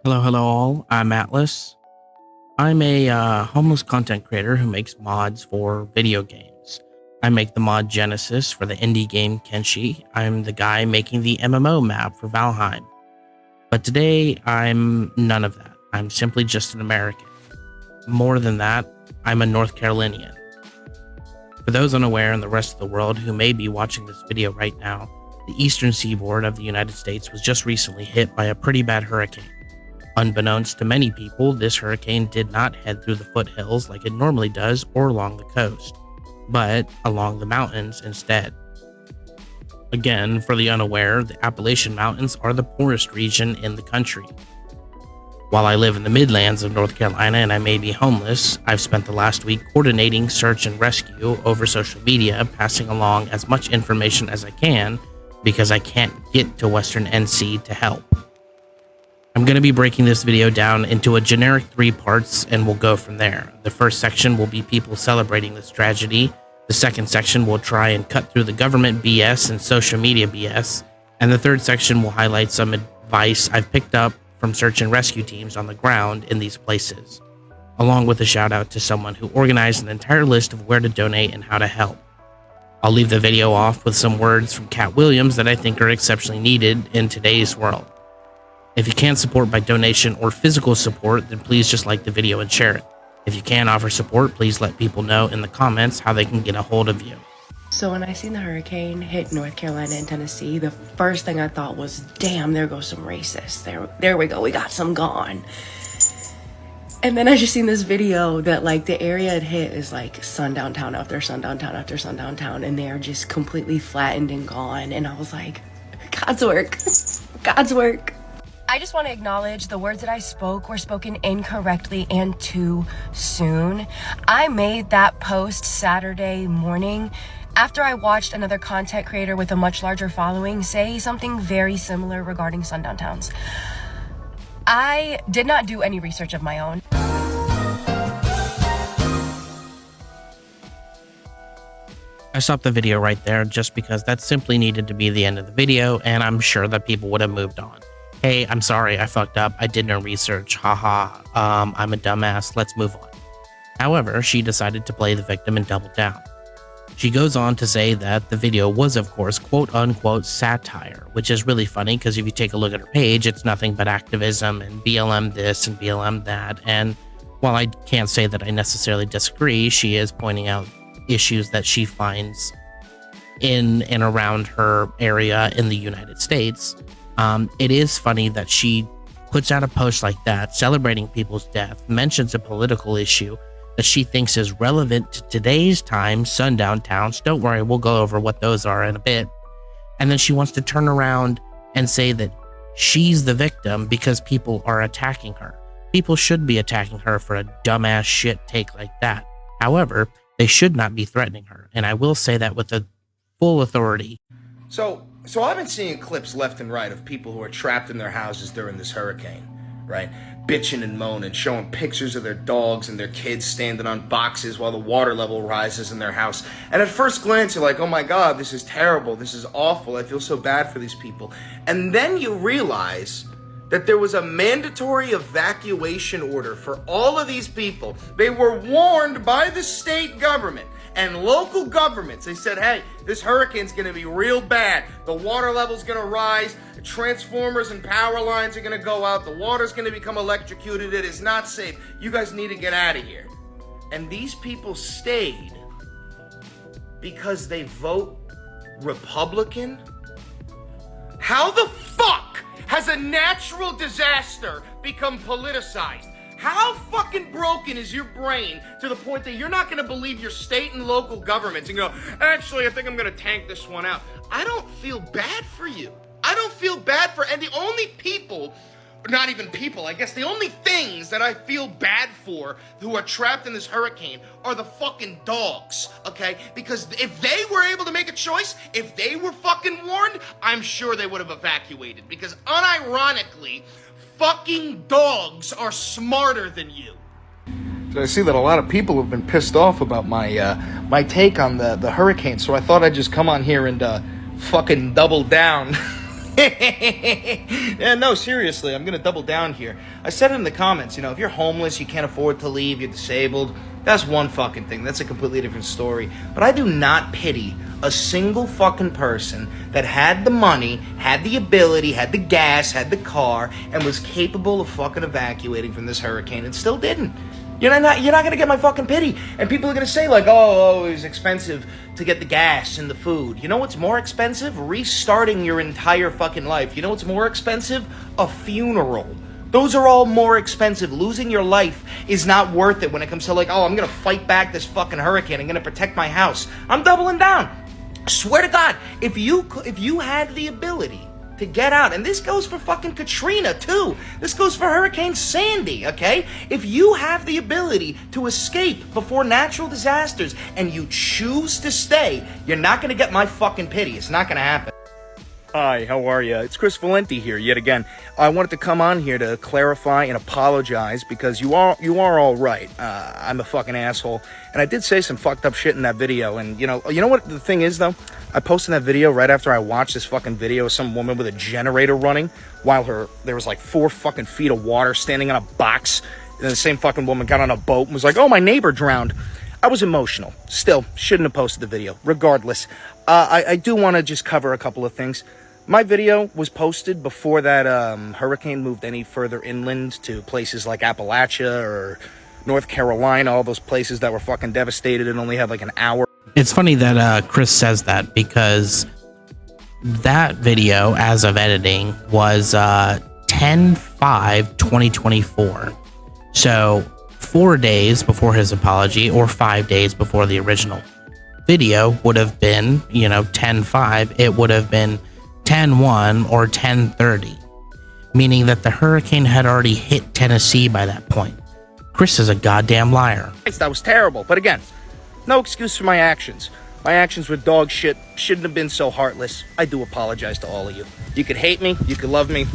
Hello, hello all. I'm Atlas. I'm a homeless content creator who makes mods for video games. I make the mod Genesis for the indie game Kenshi. I'm the guy making the MMO map for Valheim. But today, I'm none of that. I'm simply just an American. More than that, I'm a North Carolinian. For those unaware in the rest of the world who may be watching this video right now, the eastern seaboard of the United States was just recently hit by a pretty bad hurricane. Unbeknownst to many people, this hurricane did not head through the foothills like it normally does or along the coast, but along the mountains instead. Again, for the unaware, the Appalachian Mountains are the poorest region in the country. While I live in the Midlands of North Carolina and I may be homeless, I've spent the last week coordinating search and rescue over social media, passing along as much information as I can because I can't get to Western NC to help. I'm going to be breaking this video down into a generic 3 parts and we'll go from there. The first section will be people celebrating this tragedy. The second section will try and cut through the government BS and social media BS. And the third section will highlight some advice I've picked up from search and rescue teams on the ground in these places, along with a shout out to someone who organized an entire list of where to donate and how to help. I'll leave the video off with some words from Cat Williams that I think are exceptionally needed in today's world. If you can't support by donation or physical support, then please just like the video and share it. If you can offer support, please let people know in the comments how they can get a hold of you. So when I seen the hurricane hit North Carolina and Tennessee, the first thing I thought was, damn, there goes some racists. There we go, we got some gone. And then I just seen this video that like the area it hit is like sundown town after sundown town after sundown town, and they're just completely flattened and gone. And I was like, God's work, God's work. I just want to acknowledge the words that I spoke were spoken incorrectly and too soon. I made that post Saturday morning after I watched another content creator with a much larger following say something very similar regarding sundown towns. I did not do any research of my own. I stopped the video right there just because that simply needed to be the end of the video, and I'm sure that people would have moved on. Hey, I'm sorry, I fucked up. I did no research. Haha. I'm a dumbass. Let's move on. However, she decided to play the victim and double down. She goes on to say that the video was, of course, quote-unquote satire, which is really funny because if you take a look at her page, it's nothing but activism and BLM this and BLM that. And while I can't say that I necessarily disagree, she is pointing out issues that she finds in and around her area in the United States. It is funny that she puts out a post like that, celebrating people's death, mentions a political issue that she thinks is relevant to today's time, sundown towns. Don't worry, we'll go over what those are in a bit. And then she wants to turn around and say that she's the victim because people are attacking her. People should be attacking her for a dumbass shit take like that. However, they should not be threatening her. And I will say that with a full authority. So I've been seeing clips left and right of people who are trapped in their houses during this hurricane, right? Bitching and moaning, showing pictures of their dogs and their kids standing on boxes while the water level rises in their house. And at first glance, you're like, oh my God, this is terrible. This is awful. I feel so bad for these people. And then you realize that there was a mandatory evacuation order for all of these people. They were warned by the state government and local governments. They said, hey, this hurricane's gonna be real bad. The water level's gonna rise. The transformers and power lines are gonna go out. The water's gonna become electrocuted. It is not safe. You guys need to get out of here. And these people stayed because they vote Republican? How the fuck has a natural disaster become politicized? How fucking broken is your brain to the point that you're not going to believe your state and local governments and go, actually, I think I'm going to tank this one out? I don't feel bad for you. I don't feel bad for, and the only people, not even people, I guess the only things that I feel bad for who are trapped in this hurricane are the fucking dogs, okay? Because if they were able to make a choice, if they were fucking warned, I'm sure they would have evacuated. Because unironically, fucking dogs are smarter than you. So I see that a lot of people have been pissed off about my take on the hurricane, so I thought I'd just come on here and fucking double down Yeah, no, seriously, I'm gonna double down here. I said it in the comments, you know, if you're homeless, you can't afford to leave, you're disabled, that's one fucking thing. That's a completely different story. But I do not pity a single fucking person that had the money, had the ability, had the gas, had the car, and was capable of fucking evacuating from this hurricane and still didn't. You're not gonna get my fucking pity. And people are gonna say like, oh, it was expensive to get the gas and the food. You know what's more expensive? Restarting your entire fucking life. You know what's more expensive? A funeral. Those are all more expensive. Losing your life is not worth it when it comes to like, oh, I'm gonna fight back this fucking hurricane. I'm gonna protect my house. I'm doubling down. Swear to God, if you had the ability to get out, and this goes for fucking Katrina too. This goes for Hurricane Sandy, okay? If you have the ability to escape before natural disasters and you choose to stay, you're not gonna get my fucking pity. It's not gonna happen. Hi, how are you? It's Chris Valenti here yet again. I wanted to come on here to clarify and apologize because you are all right. I'm a fucking asshole, and I did say some fucked up shit in that video. And you know what the thing is though? I posted that video right after I watched this fucking video of some woman with a generator running while there was like 4 fucking feet of water standing on a box. And then the same fucking woman got on a boat and was like, "Oh, my neighbor drowned." I was emotional. Still, shouldn't have posted the video. Regardless, I do want to just cover a couple of things. My video was posted before that hurricane moved any further inland to places like Appalachia or North Carolina, all those places that were fucking devastated and only had like an hour. It's funny that Chris says that because that video, as of editing, was 10/5/2024. So 4 days before his apology, or 5 days before the original video would have been, 10/5. It would have been 10/1 or 10/30, meaning that the hurricane had already hit Tennessee by that point. Chris is a goddamn liar. That was terrible, but again, no excuse for my actions. My actions were dog shit, shouldn't have been so heartless. I do apologize to all of you. You could hate me, you could love me,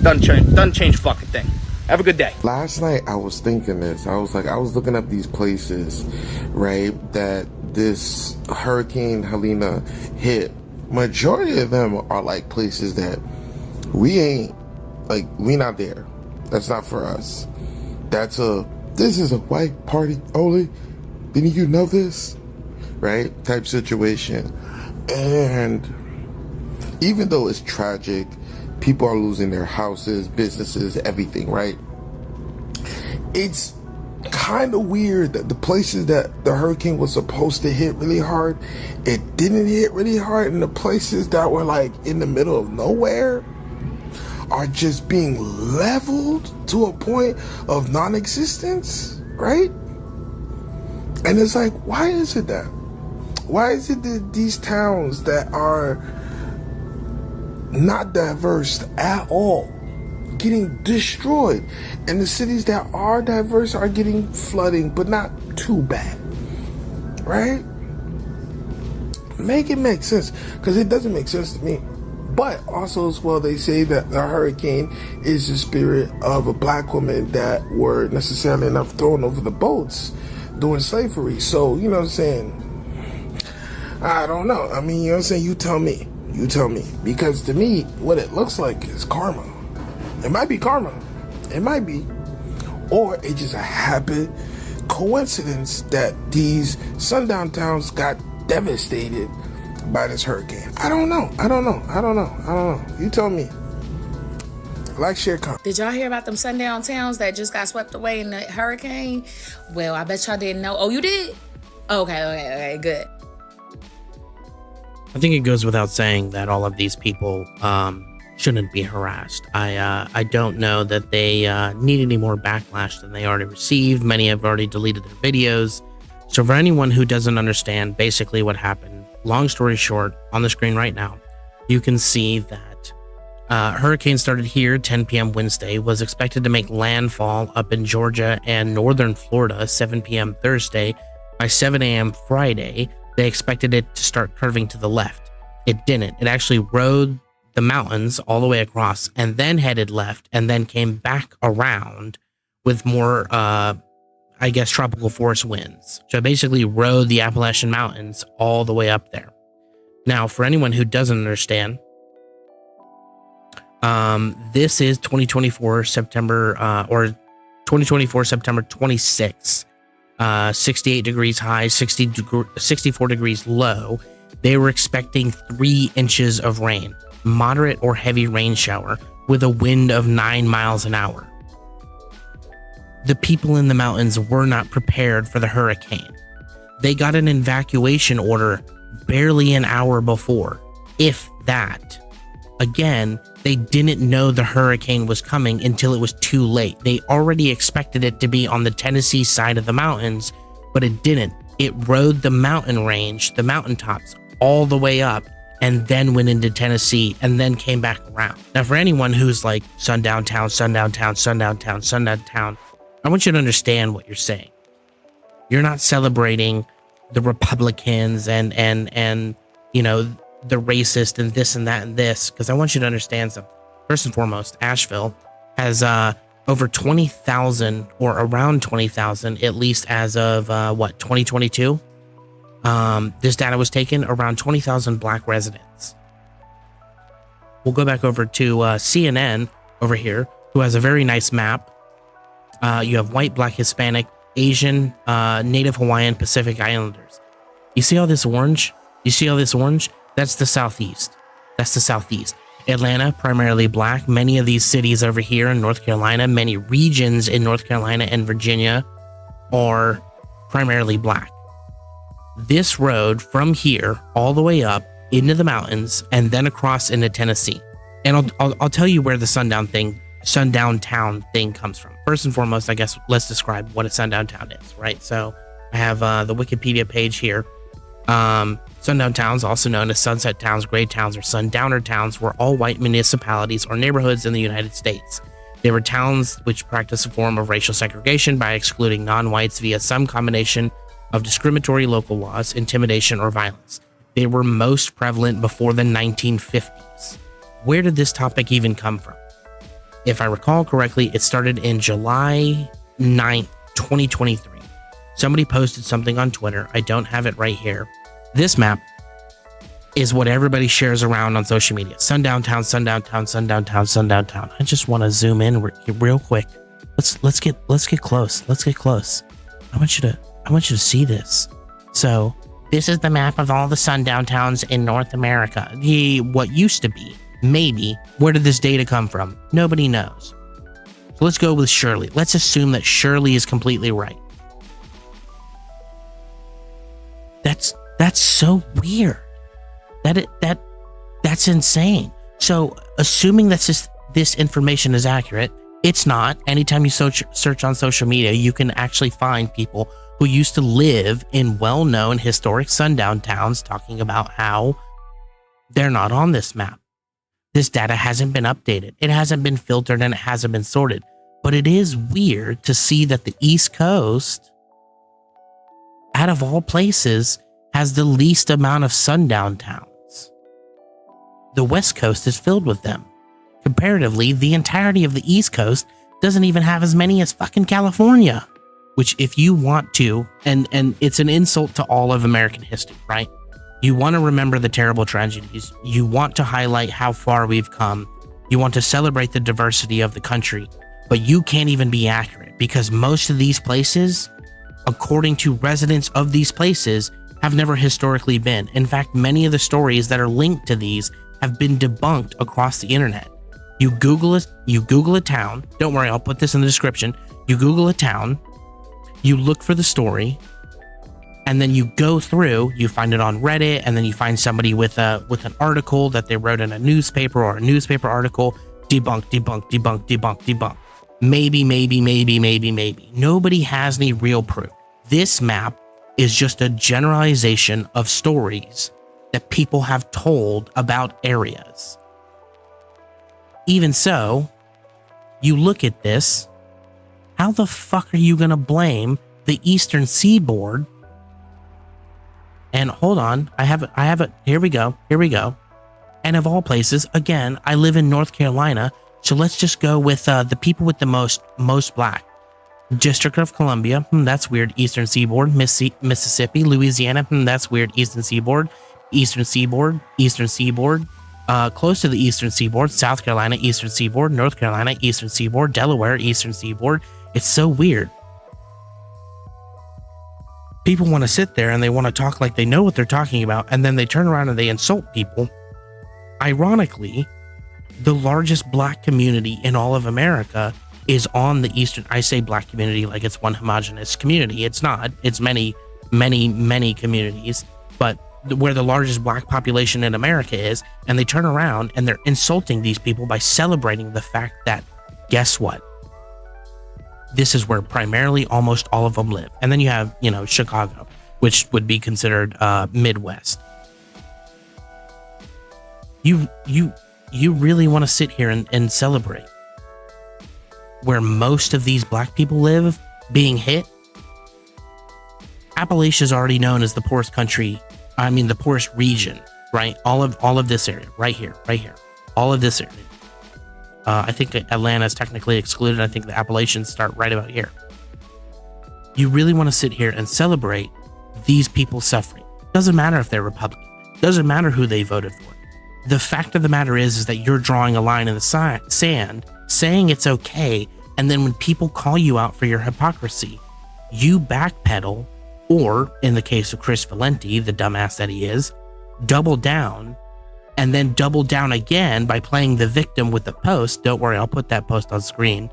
doesn't change fucking thing. Have a good day. Last night I was thinking this. I was looking up these places, right, that this Hurricane Helene hit. Majority of them are like places that we not there. That's not for us. This is a white party only. Didn't you know this? Right? Type situation. And even though it's tragic, people are losing their houses, businesses, everything, right? It's kind of weird that the places that the hurricane was supposed to hit really hard, it didn't hit really hard, and the places that were like in the middle of nowhere are just being leveled to a point of non-existence, right? And it's like, why is it that? Why is it that these towns that are not diverse at all getting destroyed, and the cities that are diverse are getting flooding, but not too bad, right? Make it make sense, because it doesn't make sense to me. But also as well, they say that the hurricane is the spirit of a black woman that were necessarily enough thrown over the boats during slavery. So, you know what I'm saying? I don't know. I mean, you know what I'm saying? You tell me. Because to me, what it looks like is karma. It might be karma. It might be. Or it's just a happy coincidence that these sundown towns got devastated by this hurricane. I don't know. You tell me. Like, share, comment. Did y'all hear about them sundown towns that just got swept away in the hurricane? Well, I bet y'all didn't know. Oh, you did? Okay, good. I think it goes without saying that all of these people shouldn't be harassed. I don't know that they need any more backlash than they already received. Many have already deleted their videos. So for anyone who doesn't understand basically what happened, long story short, on the screen right now, you can see that hurricane started here 10 p.m. Wednesday, was expected to make landfall up in Georgia and northern Florida 7 p.m. Thursday. By 7 a.m. Friday, they expected it to start curving to the left. It didn't. It actually rode the mountains all the way across and then headed left and then came back around with more, tropical force winds. So it basically rode the Appalachian Mountains all the way up there. Now, for anyone who doesn't understand, This is 2024 September, or 2024 September 26th. 68 degrees high, 64 degrees low. They were expecting 3 inches of rain, moderate or heavy rain shower, with a wind of 9 miles an hour. The people in the mountains were not prepared for the hurricane. They got an evacuation order barely an hour before, if that. Again, they didn't know the hurricane was coming until it was too late. They already expected it to be on the Tennessee side of the mountains, but it didn't. It rode the mountain range, the mountaintops, all the way up, and then went into Tennessee, and then came back around. Now, for anyone who's like, sundown town, sundown town, sundown town, sundown town, I want you to understand what you're saying. You're not celebrating the Republicans and you know, the racist and this and that and this, because I want you to understand something. First and foremost, Asheville has over 20,000, or around 20,000, at least as of 2022. This data was taken, around 20,000 black residents. We'll go back over to CNN over here, who has a very nice map. You have white, black, Hispanic, Asian, Native Hawaiian, Pacific Islanders. You see all this orange? You see all this orange? That's the Southeast. That's the Southeast. Atlanta, primarily black. Many of these cities over here in North Carolina, many regions in North Carolina and Virginia are primarily black. This road from here all the way up into the mountains and then across into Tennessee. And I'll tell you where the sundown town thing comes from. First and foremost, I guess let's describe what a sundown town is, right? So I have the Wikipedia page here. Sundown towns, also known as sunset towns, gray towns, or sundowner towns, were all white municipalities or neighborhoods in the United States. They were towns which practiced a form of racial segregation by excluding non-whites via some combination of discriminatory local laws, intimidation, or violence. They were most prevalent before the 1950s. Where did this topic even come from? If I recall correctly, it started in July 9th, 2023. Somebody posted something on Twitter. I don't have it right here. This map is what everybody shares around on social media. Sundown town, sundown town, sundown town, sundown town. I just want to zoom in real quick. Let's get close. Let's get close. I want you to see this. So this is the map of all the sundown towns in North America. What used to be, maybe. Where did this data come from? Nobody knows. So let's go with Shirley. Let's assume that Shirley is completely right. That's so weird. That's insane. So assuming that this information is accurate, it's not. Anytime you search on social media, you can actually find people who used to live in well-known historic sundown towns talking about how they're not on this map. This data hasn't been updated. It hasn't been filtered and it hasn't been sorted. But it is weird to see that the East Coast, out of all places, has the least amount of sundown towns. The West Coast is filled with them. Comparatively, the entirety of the East Coast doesn't even have as many as fucking California. Which, if you want to, and it's an insult to all of American history, right? You want to remember the terrible tragedies. You want to highlight how far we've come. You want to celebrate the diversity of the country. But you can't even be accurate, because most of these places, according to residents of these places, have never historically been. In fact, many of the stories that are linked to these have been debunked across the internet. You Google a town. Don't worry, I'll put this in the description. You Google a town, you look for the story, and then you go through, you find it on Reddit, and then you find somebody with an article that they wrote in a newspaper or a newspaper article. Debunk, debunk, debunk, debunk, debunk. Maybe. Nobody has any real proof. This map is just a generalization of stories that people have told about areas. Even so, you look at this, how the fuck are you going to blame the Eastern Seaboard? And hold on, I have it. Here we go. And of all places, again, I live in North Carolina, so let's just go with the people with the most black. District of Columbia, that's weird. Eastern Seaboard. Mississippi, Louisiana, that's weird. Eastern Seaboard. close to the eastern seaboard, South Carolina, eastern seaboard, North Carolina, eastern seaboard, Delaware, eastern seaboard. It's so weird. People want to sit there and they want to talk like they know what they're talking about, and then they turn around and they insult people. Ironically, the largest black community in all of America is on the eastern. I say black community like it's one homogenous community. It's not. It's many, many, many communities, but where the largest black population in America is, and they turn around and they're insulting these people by celebrating the fact that, guess what? This is where primarily almost all of them live. And then you have, Chicago, which would be considered Midwest. You really want to sit here and celebrate where most of these black people live being hit? Appalachia is already known as the poorest country. I mean, the poorest region, right? All of this area, right here, all of this area. I think Atlanta is technically excluded. I think the Appalachians start right about here. You really want to sit here and celebrate these people suffering. Doesn't matter if they're Republican. Doesn't matter who they voted for. The fact of the matter is that you're drawing a line in the sand, saying it's okay, and then when people call you out for your hypocrisy, you backpedal, or in the case of Chris Valenti, the dumbass that he is, double down, and then double down again by playing the victim with the post. Don't worry, I'll put that post on screen.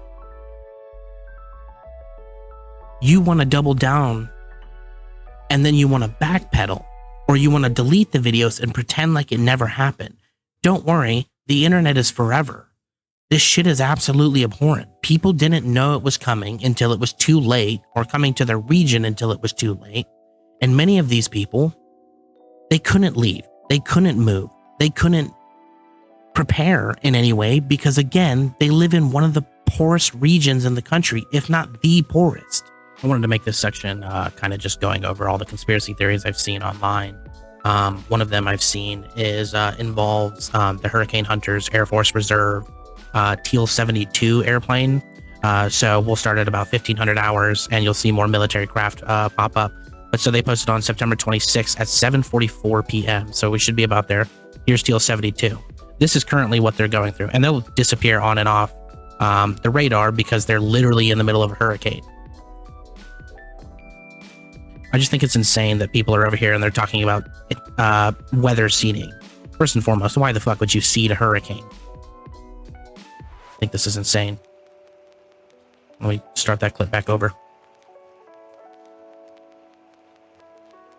You want to double down, and then you want to backpedal, or you want to delete the videos and pretend like it never happened. Don't worry, the internet is forever. This shit is absolutely abhorrent. People didn't know it was coming until it was too late, or coming to their region until it was too late. And many of these people, they couldn't leave. They couldn't move. They couldn't prepare in any way because, again, they live in one of the poorest regions in the country, if not the poorest. I wanted to make this section kind of just going over all the conspiracy theories I've seen online. One of them I've seen is involves the Hurricane Hunters Air Force Reserve Teal 72 airplane. So we'll start at about 1500 hours and you'll see more military craft pop up. But so they posted on September 26th at 7:44 p.m. So we should be about there. Here's Teal 72. This is currently what they're going through, and they'll disappear on and off the radar because they're literally in the middle of a hurricane. I just think it's insane that people are over here and they're talking about weather seeding. First and foremost, why the fuck would you seed a hurricane? I think this is insane. Let me start that clip back over.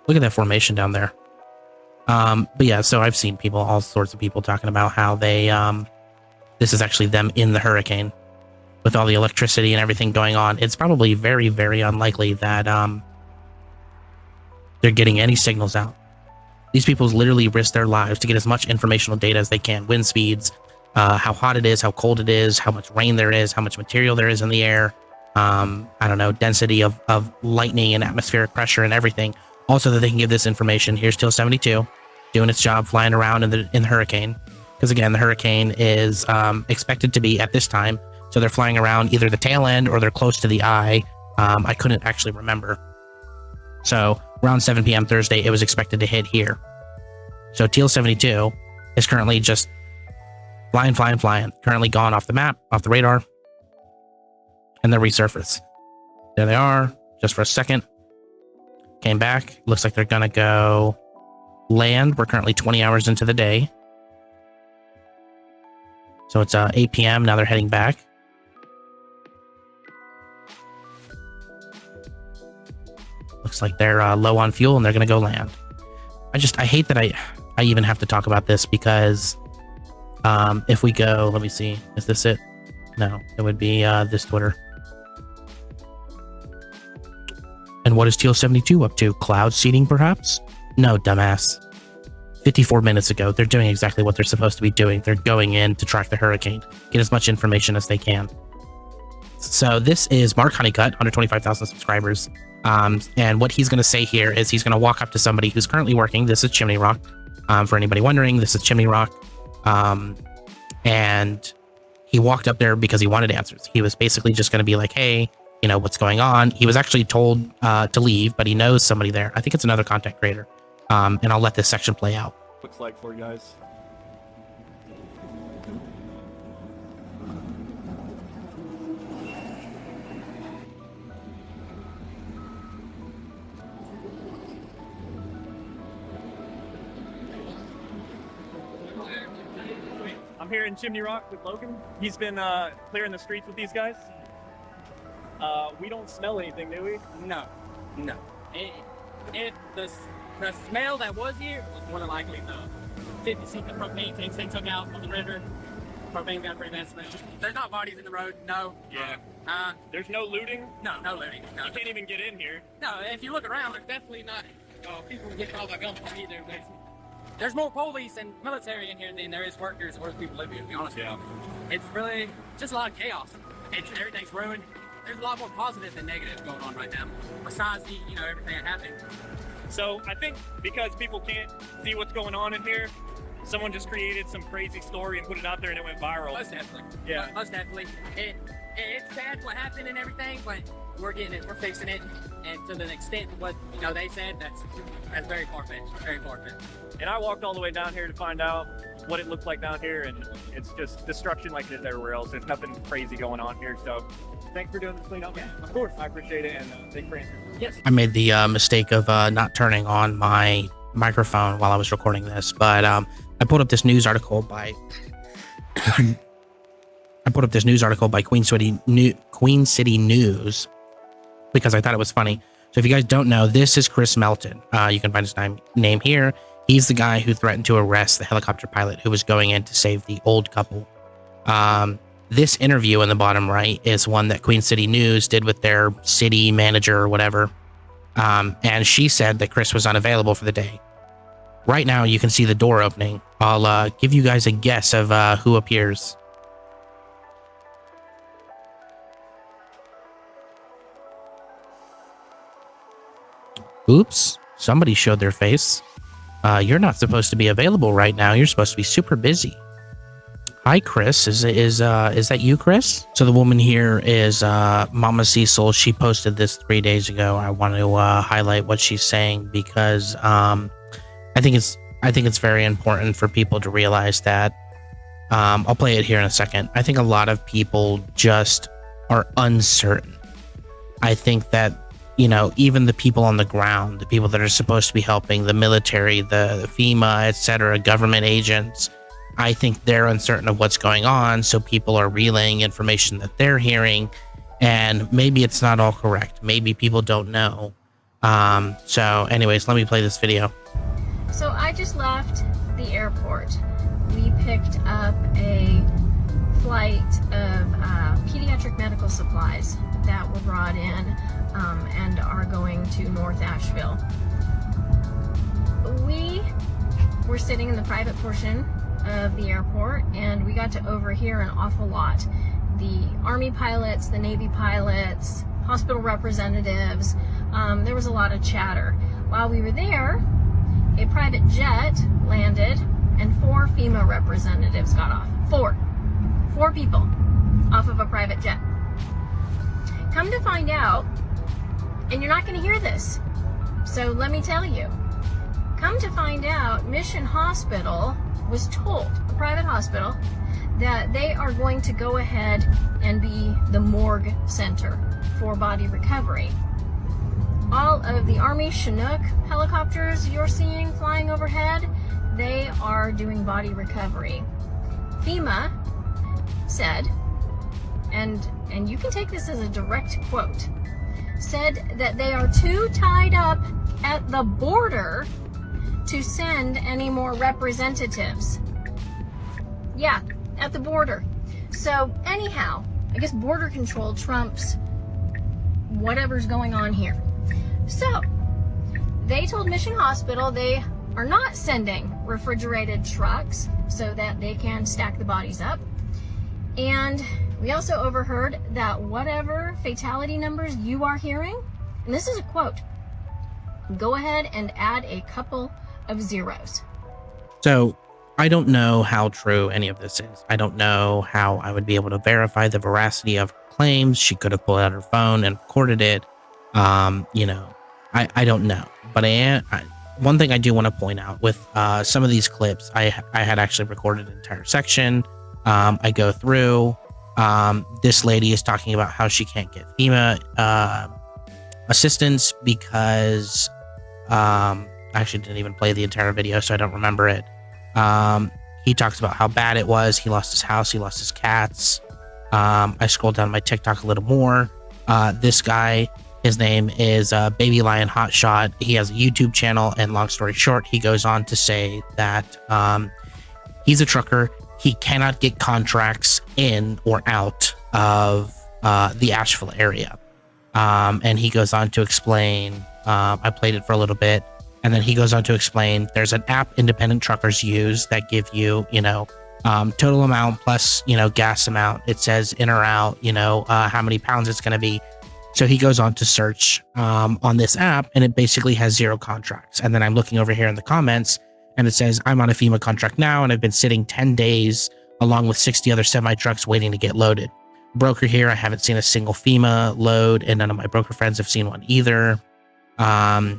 Look at that formation down there. But yeah, so I've seen people, all sorts of people talking about how they, this is actually them in the hurricane with all the electricity and everything going on. It's probably very, very unlikely that, they're getting any signals out. These people literally risk their lives to get as much informational data as they can. Wind speeds, how hot it is, how cold it is, how much rain there is, how much material there is in the air. I don't know, density of lightning and atmospheric pressure and everything. Also that they can give this information. Here's Teal 72 doing its job, flying around in the hurricane. Because again, the hurricane is expected to be at this time. So they're flying around either the tail end or they're close to the eye. I couldn't actually remember. So around 7 p.m. Thursday, it was expected to hit here. So Teal 72 is currently just flying. Currently gone off the map, off the radar. And they'll resurface. There they are, just for a second. Came back. Looks like they're going to go land. We're currently 20 hours into the day. So it's 8 p.m. Now they're heading back. Looks like they're low on fuel and they're going to go land. I hate that I even have to talk about this because if we go, let me see. Is this it? No, it would be this Twitter. And what is Teal 72 up to? Cloud seeding, perhaps? No, dumbass. 54 minutes ago, they're doing exactly what they're supposed to be doing. They're going in to track the hurricane, get as much information as they can. So this is Mark Honeycutt, 125,000 subscribers. And what he's going to say here is he's going to walk up to somebody who's currently working. This is Chimney Rock. For anybody wondering, this is Chimney Rock. And he walked up there because he wanted answers. He was basically just going to be like, hey, you know, what's going on? He was actually told to leave, but he knows somebody there. I think it's another content creator. And I'll let this section play out. Looks like for you guys. here in Chimney Rock with Logan. He's been clearing the streets with these guys. We don't smell anything, do we? No. If the smell that was here was more than likely the 50-something propane tanks they took out on the river. Propane got pretty bad smell. There's not bodies in the road, no. Yeah. There's no looting? No looting. No. You can't even get in here. No, if you look around, there's definitely not people getting all their guns either. There's more police and military in here than there is workers or people live here, to be honest with you. It's really just a lot of chaos. Everything's ruined. There's a lot more positive than negative going on right now. Besides the, everything that happened. So I think because people can't see what's going on in here, someone just created some crazy story and put it out there and it went viral. Most definitely. Yeah. Most definitely. It's sad what happened and everything, but we're getting it. We're fixing it. And to the extent what, they said, that's very far-fetched. Very far-fetched. And I walked all the way down here to find out what it looked like down here, and it's just destruction like it is everywhere else. There's nothing crazy going on here. So thanks for doing this cleanup. Yeah, of course. I appreciate it, and thanks for answering. Yes. I made the mistake of not turning on my microphone while I was recording this, but I pulled up this news article by Queen City News because I thought it was funny. So if you guys don't know, this is Chris Melton. You can find his name here. He's the guy who threatened to arrest the helicopter pilot who was going in to save the old couple. This interview in the bottom right is one that Queen City News did with their city manager or whatever. And she said that Chris was unavailable for the day. Right now, you can see the door opening. I'll give you guys a guess of who appears. Oops, somebody showed their face. You're not supposed to be available right now. You're supposed to be super busy. Hi, Chris. Is that you, Chris? So the woman here is Mama Cecil. She posted this 3 days ago. I want to highlight what she's saying because I think it's very important for people to realize that. I'll play it here in a second. I think a lot of people just are uncertain. I think that even the people on the ground, the people that are supposed to be helping, the military, the FEMA, etc., government agents, I think they're uncertain of what's going on, so people are relaying information that they're hearing, and maybe it's not all correct. Maybe people don't know. So anyways, let me play this video. So I just left the airport. We picked up a flight of pediatric medical supplies that were brought in and are going to North Asheville. We were sitting in the private portion of the airport and we got to overhear an awful lot. The Army pilots, the Navy pilots, hospital representatives, there was a lot of chatter. While we were there, a private jet landed and 4 FEMA representatives got off. Four people off of a private jet. Come to find out, and you're not going to hear this, so let me tell you. Come to find out, Mission Hospital was told, a private hospital, that they are going to go ahead and be the morgue center for body recovery. All of the Army Chinook helicopters you're seeing flying overhead, they are doing body recovery. FEMA said, and you can take this as a direct quote, said that they are too tied up at the border to send any more representatives. Yeah, at the border. So anyhow, I guess border control trumps whatever's going on here. So they told Mission Hospital they are not sending refrigerated trucks so that they can stack the bodies up. And we also overheard that whatever fatality numbers you are hearing, and this is a quote, go ahead and add a couple of zeros. So I don't know how true any of this is. I don't know how I would be able to verify the veracity of her claims. She could have pulled out her phone and recorded it. I don't know. But one thing I do want to point out with some of these clips, I had actually recorded an entire section. I go through. This lady is talking about how she can't get FEMA assistance because I actually didn't even play the entire video, so I don't remember it. He talks about how bad it was. He lost his house. He lost his cats. I scrolled down my TikTok a little more. This guy, his name is Baby Lion Hotshot. He has a YouTube channel, and long story short, he goes on to say that he's a trucker. He cannot get contracts in or out of the Asheville area. And he goes on to explain, I played it for a little bit, and then he goes on to explain there's an app independent truckers use that give you, total amount plus, gas amount. It says in or out, how many pounds it's going to be. So he goes on to search on this app, and it basically has 0 contracts. And then I'm looking over here in the comments, and it says, I'm on a FEMA contract now, and I've been sitting 10 days along with 60 other semi-trucks waiting to get loaded. Broker here, I haven't seen a single FEMA load, and none of my broker friends have seen one either. As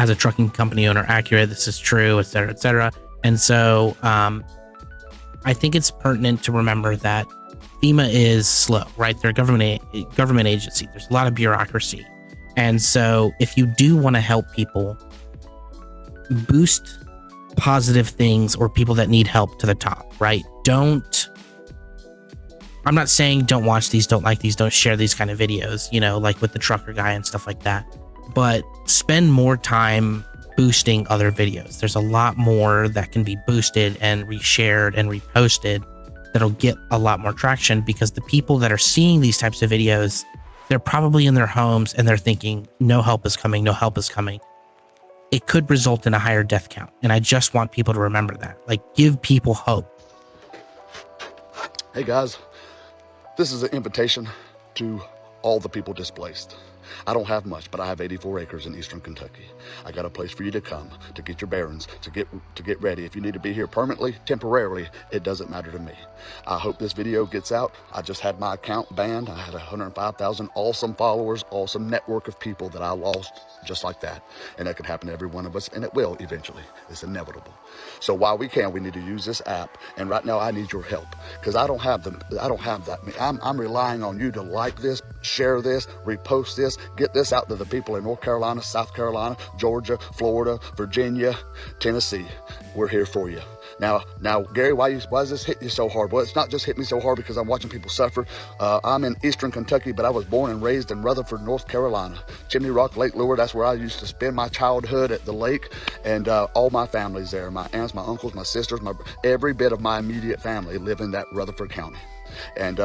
a trucking company owner, accurate, this is true, et cetera, et cetera. And so I think it's pertinent to remember that FEMA is slow, right? They're a government agency. There's a lot of bureaucracy. And so if you do want to help people, boost positive things or people that need help to the top, right? I'm not saying don't watch these, don't like these, don't share these kind of videos, like with the trucker guy and stuff like that. But spend more time boosting other videos. There's a lot more that can be boosted and reshared and reposted that'll get a lot more traction, because the people that are seeing these types of videos, they're probably in their homes and they're thinking, no help is coming, no help is coming. It could result in a higher death count. And I just want people to remember that. Give people hope. Hey guys, this is an invitation to all the people displaced. I don't have much, but I have 84 acres in eastern Kentucky. I got a place for you to come, to get your bearings, to get ready. If you need to be here permanently, temporarily, it doesn't matter to me. I hope this video gets out. I just had my account banned. I had 105,000 awesome followers, awesome network of people that I lost just like that. And that could happen to every one of us, and it will eventually. It's inevitable. So while we can, we need to use this app. And right now I need your help, because I don't have that. I'm relying on you to like this, share this, repost this, get this out to the people in North Carolina, South Carolina, Georgia, Florida, Virginia, Tennessee. We're here for you. Now, Gary, why does this hit you so hard? Well, it's not just hit me so hard because I'm watching people suffer. I'm in eastern Kentucky, but I was born and raised in Rutherford, North Carolina. Chimney Rock, Lake Lure, that's where I used to spend my childhood at the lake, and all my family's there. My aunts, my uncles, my sisters, every bit of my immediate family live in that Rutherford County. And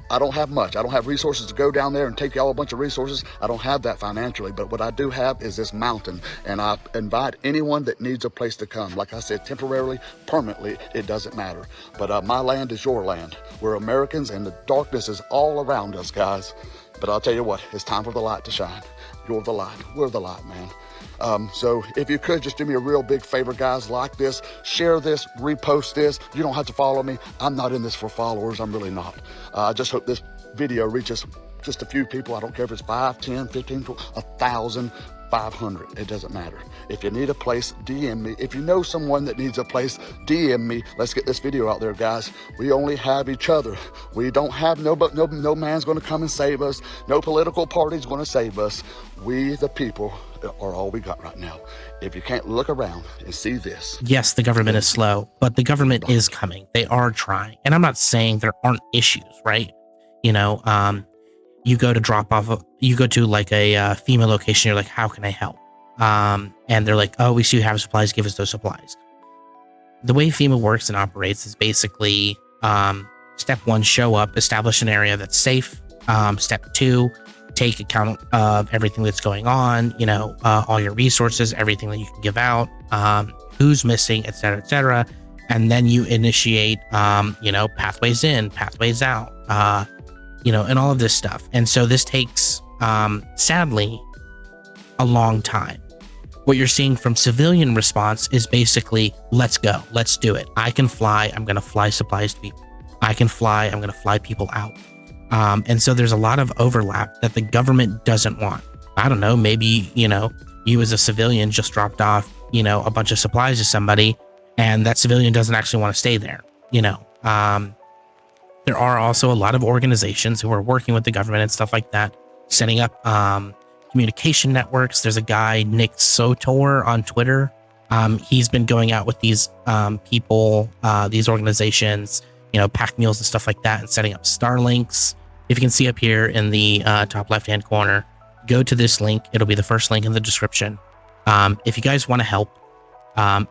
I don't have much. I don't have resources to go down there and take y'all a bunch of resources. I don't have that financially, but what I do have is this mountain, and I invite anyone that needs a place to come. Like I said, temporarily, permanently, it doesn't matter. But my land is your land. We're Americans, and the darkness is all around us, guys. But I'll tell you what, it's time for the light to shine. You're the light. We're the light, man. So if you could just do me a real big favor, guys, like this, share this, repost this. You don't have to follow me. I'm not in this for followers. I'm really not. I just hope this video reaches just a few people. I don't care if it's 5, 10, 15, 1,000, 500. It doesn't matter. If you need a place, DM me. If you know someone that needs a place, DM me. Let's get this video out there, guys. We only have each other. We don't have no man's going to come and save us. No political party's going to save us. We, the people, are all we got right now. If you can't look around and see this. Yes, the government is slow, but the government is coming. They are trying. And I'm not saying there aren't issues, right? You go to drop off, you go to like a FEMA location, you're like, how can I help? And they're like, oh, we see you have supplies, give us those supplies. The way FEMA works and operates is basically step 1, show up, establish an area that's safe. Step 2, take account of everything that's going on, all your resources, everything that you can give out, who's missing, et cetera, and then you initiate, pathways in, pathways out, and all of this stuff. And so this takes, sadly, a long time. What you're seeing from civilian response is basically, let's go, let's do it. I can fly, I'm going to fly supplies to people. I can fly, I'm going to fly people out. And so there's a lot of overlap that the government doesn't want. I don't know, maybe, you as a civilian just dropped off, a bunch of supplies to somebody, and that civilian doesn't actually want to stay there. There are also a lot of organizations who are working with the government and stuff like that, setting up communication networks. There's a guy, Nick Sotor, on Twitter. He's been going out with these people, these organizations, pack mules and stuff like that, and setting up Starlinks. If you can see up here in the top left-hand corner, go to this link. It'll be the first link in the description. If you guys want to help,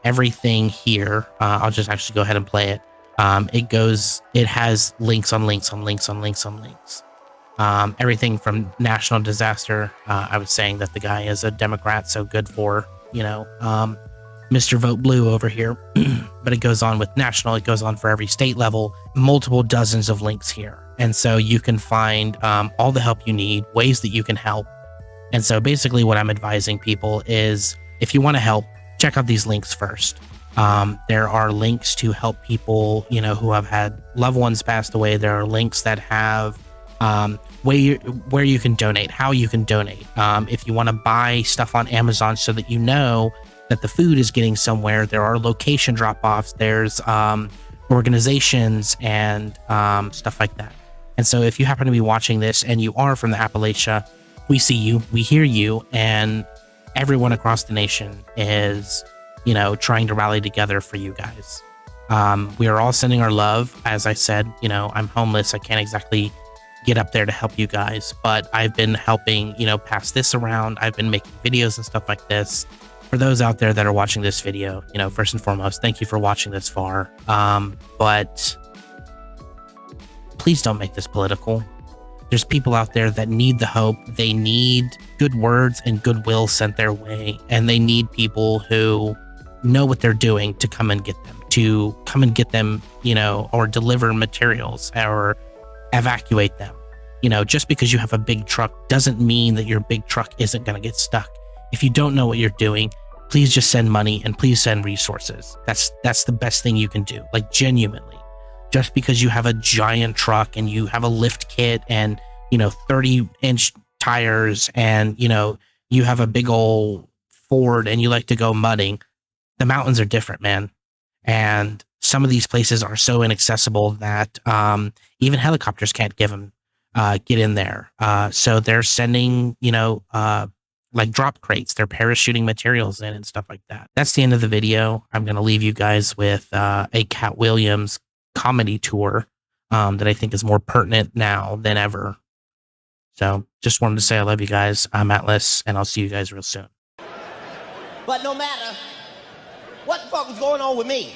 everything here, I'll just actually go ahead and play it. It has links on links on links on links on links. Everything from national disaster. I was saying that the guy is a Democrat, so good for, Mr. Vote Blue over here. But it goes on with national, it goes on for every state level, multiple dozens of links here. And so you can find all the help you need, ways that you can help. And so basically what I'm advising people is, if you want to help, check out these links first. There are links to help people, who have had loved ones passed away. There are links that have where you can donate, how you can donate. If you want to buy stuff on Amazon so that you know that the food is getting somewhere, there are location drop-offs, there's organizations and stuff like that. And so if you happen to be watching this and you are from the Appalachia, we see you, we hear you, and everyone across the nation is, trying to rally together for you guys. We are all sending our love. As I said, I'm homeless. I can't exactly get up there to help you guys, but I've been helping, pass this around. I've been making videos and stuff like this. For those out there that are watching this video, first and foremost, thank you for watching this far. But please don't make this political. There's people out there that need the hope. They need good words and goodwill sent their way. And they need people who know what they're doing to come and get them, or deliver materials or evacuate them. Just because you have a big truck doesn't mean that your big truck isn't going to get stuck. If you don't know what you're doing, please just send money and please send resources. That's the best thing you can do. Like, genuinely. Just because you have a giant truck and you have a lift kit and 30-inch tires and you have a big old Ford and you like to go mudding, the mountains are different, man. And some of these places are so inaccessible that even helicopters can't get in there. So they're sending like drop crates, they're parachuting materials in and stuff like that. That's the end of the video. I'm going to leave you guys with a Cat Williams comedy tour that I think is more pertinent now than ever. So just wanted to say I love you guys. I'm Atlas, and I'll see you guys real soon. But no matter what the fuck was going on with me,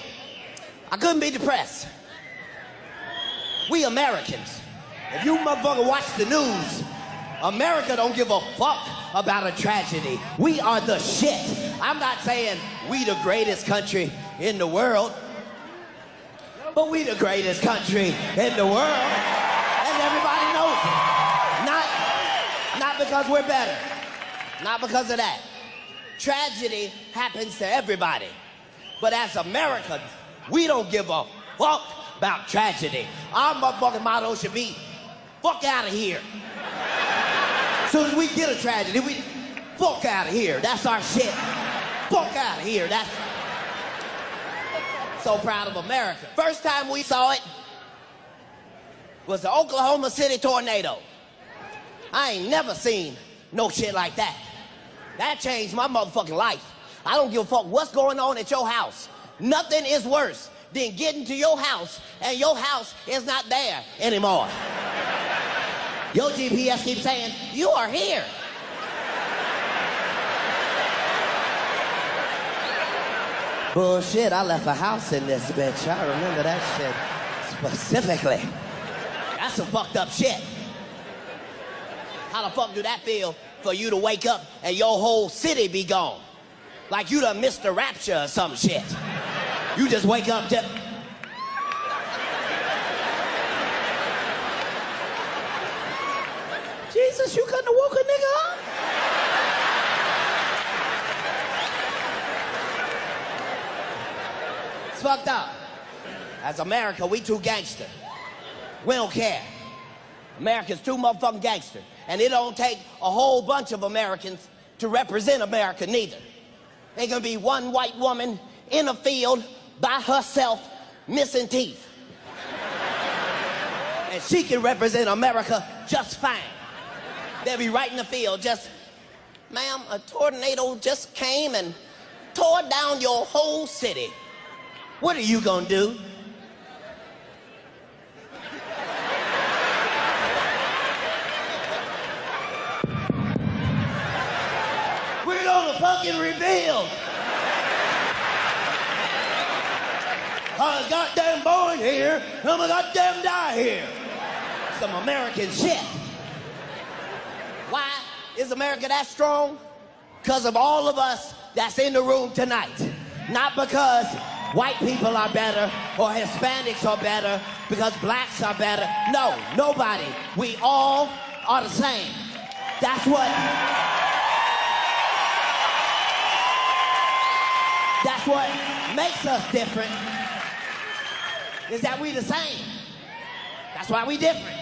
I couldn't be depressed. We Americans, if you motherfucker watch the news, America don't give a fuck about a tragedy. We are the shit. I'm not saying we the greatest country in the world, but we the greatest country in the world, and everybody knows it. Not because we're better, not because of that. Tragedy happens to everybody, but as Americans, we don't give a fuck about tragedy. Our motherfucking motto should be, fuck out of here. As soon as we get a tragedy, we fuck out of here. That's our shit. Fuck out of here. That's so proud of America. First time we saw it was the Oklahoma City tornado. I ain't never seen no shit like that. That changed my motherfucking life. I don't give a fuck what's going on at your house. Nothing is worse than getting to your house and your house is not there anymore. Your GPS keeps saying, you are here. Bullshit, I left a house in this bitch. I remember that shit specifically. That's some fucked up shit. How the fuck do that feel for you to wake up and your whole city be gone? Like you done missed the rapture or some shit. You just wake up to... Jesus, you couldn't have woke a nigga up? It's fucked up. As America, we too gangster. We don't care. America's too motherfucking gangster. And it don't take a whole bunch of Americans to represent America neither. There's gonna be one white woman in a field by herself missing teeth. And she can represent America just fine. They'll be right in the field just, ma'am, a tornado just came and tore down your whole city. What are you gonna do? We're gonna fucking rebuild. I was goddamn born here, and I'm gonna goddamn die here. Some American shit. Why is America that strong? Because of all of us that's in the room tonight. Not because white people are better or Hispanics are better, because blacks are better. No, nobody. We all are the same. That's what makes us different, is that we the same. That's why we different.